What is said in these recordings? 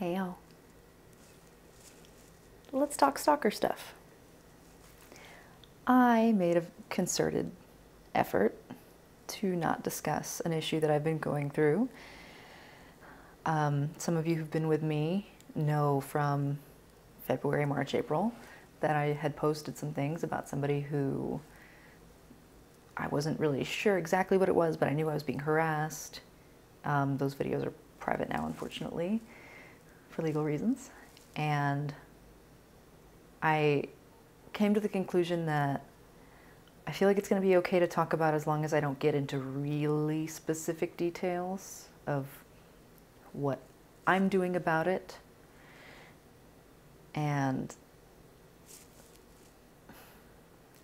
Heyo. Let's talk stalker stuff. I made a concerted effort to not discuss an issue that I've been going through. Some of you who've been with me know from February, March, April that I had posted some things about somebody who I wasn't really sure exactly what it was, but I knew I was being harassed. Those videos are private now, unfortunately, for legal reasons. And I came to the conclusion that I feel like it's going to be okay to talk about as long as I don't get into really specific details of what I'm doing about it. And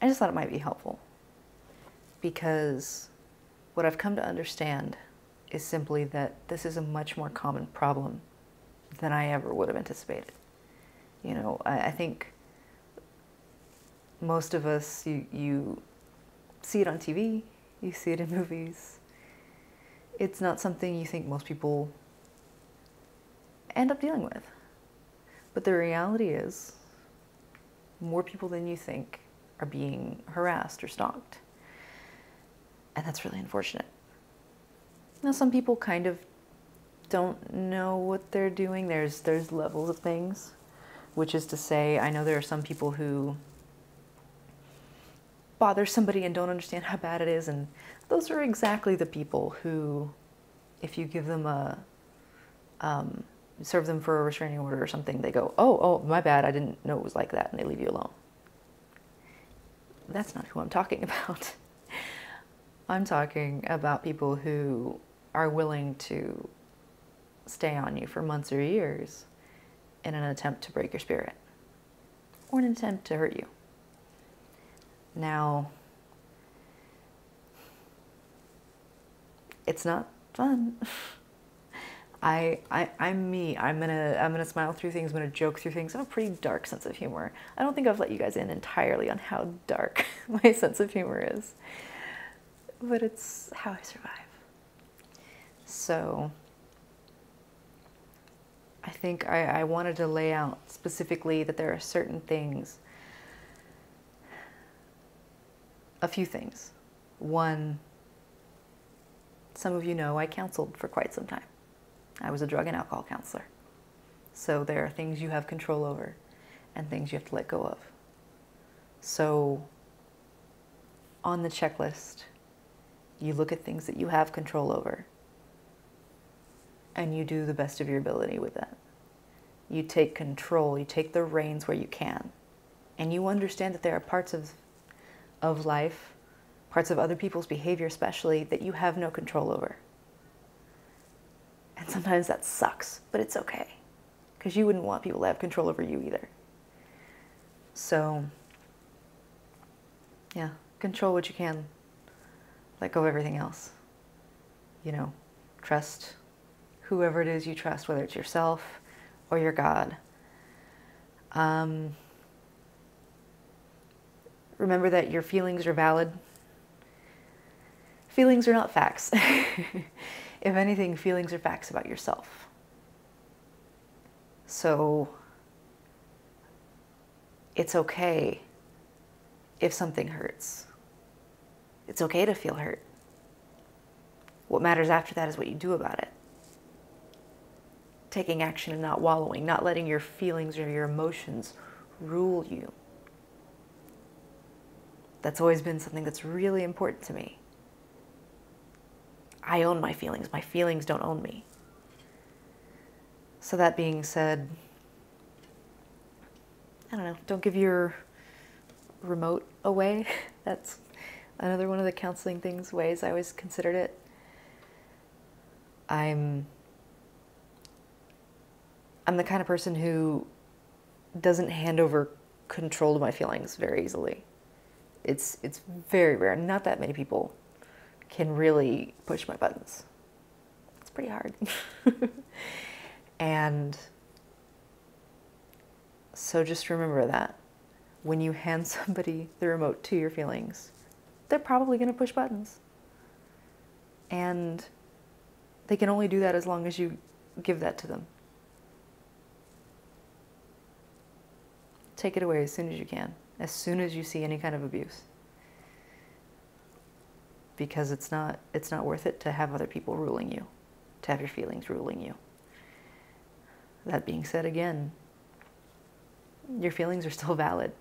I just thought it might be helpful, because what I've come to understand is simply that this is a much more common problem than I ever would have anticipated. You know, I think most of us, you see it on TV, you see it in movies. It's not something you think most people end up dealing with. But the reality is, more people than you think are being harassed or stalked. And that's really unfortunate. Now, some people kind of don't know what they're doing. There's levels of things, which is to say, I know there are some people who bother somebody and don't understand how bad it is, and those are exactly the people who, if you give them serve them for a restraining order or something, they go, oh, my bad, I didn't know it was like that, and they leave you alone. That's not who I'm talking about. I'm talking about people who are willing to stay on you for months or years in an attempt to break your spirit, or an attempt to hurt you. Now, it's not fun. I'm me. I'm gonna smile through things. I'm gonna joke through things. I have a pretty dark sense of humor. I don't think I've let you guys in entirely on how dark my sense of humor is, but it's how I survive. So I think I wanted to lay out specifically that there are certain things, a few things. One, some of you know I counseled for quite some time. I was a drug and alcohol counselor. So there are things you have control over and things you have to let go of. So on the checklist, you look at things that you have control over and you do the best of your ability with that. You take control, you take the reins where you can, and you understand that there are parts of life, parts of other people's behavior especially, that you have no control over. And sometimes that sucks, but it's okay, because you wouldn't want people to have control over you either. So, yeah, control what you can. Let go of everything else. You know, trust whoever it is you trust, whether it's yourself or your God. Remember that your feelings are valid. Feelings are not facts. If anything, feelings are facts about yourself. So it's okay if something hurts. It's okay to feel hurt. What matters after that is what you do about it. Taking action and not wallowing, not letting your feelings or your emotions rule you. That's always been something that's really important to me. I own my feelings. My feelings don't own me. So that being said, I don't know, don't give your remote away. That's another one of the counseling ways I always considered it. I'm the kind of person who doesn't hand over control to my feelings very easily. It's very rare. Not that many people can really push my buttons. It's pretty hard. And so just remember that when you hand somebody the remote to your feelings, they're probably going to push buttons. And they can only do that as long as you give that to them. take it away as soon as you can, as soon as you see any kind of abuse. Because it's not worth it to have other people ruling you, to have your feelings ruling you. That being said, again, your feelings are still valid.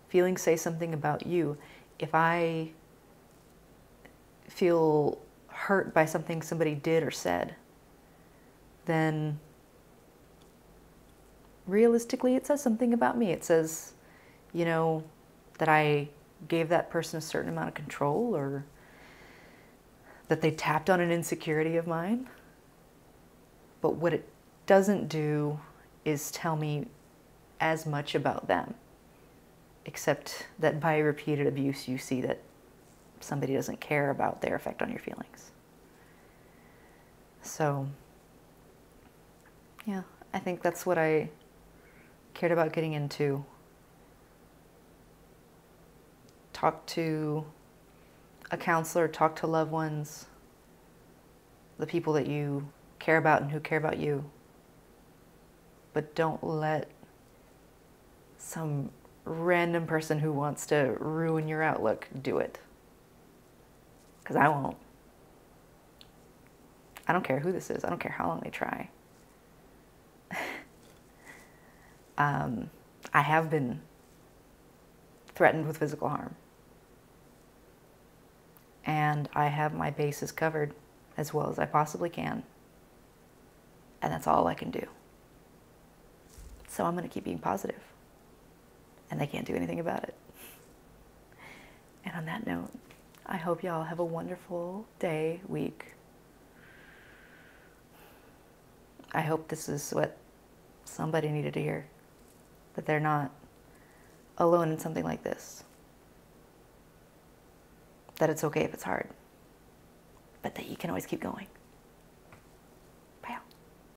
Feelings say something about you. If I feel hurt by something somebody did or said, then realistically it says something about me. It says, you know, that I gave that person a certain amount of control, or that they tapped on an insecurity of mine. But what it doesn't do is tell me as much about them, except that by repeated abuse you see that somebody doesn't care about their effect on your feelings. So, yeah, I think that's what I cared about getting into. Talk to a counselor, talk to loved ones, the people that you care about and who care about you. But don't let some random person who wants to ruin your outlook do it. Because I won't. I don't care who this is. I don't care how long they try. I have been threatened with physical harm. And I have my bases covered as well as I possibly can. And that's all I can do. So I'm going to keep being positive. And they can't do anything about it. And on that note, I hope y'all have a wonderful day, week. I hope this is what somebody needed to hear. That they're not alone in something like this. That it's okay if it's hard. But that you can always keep going.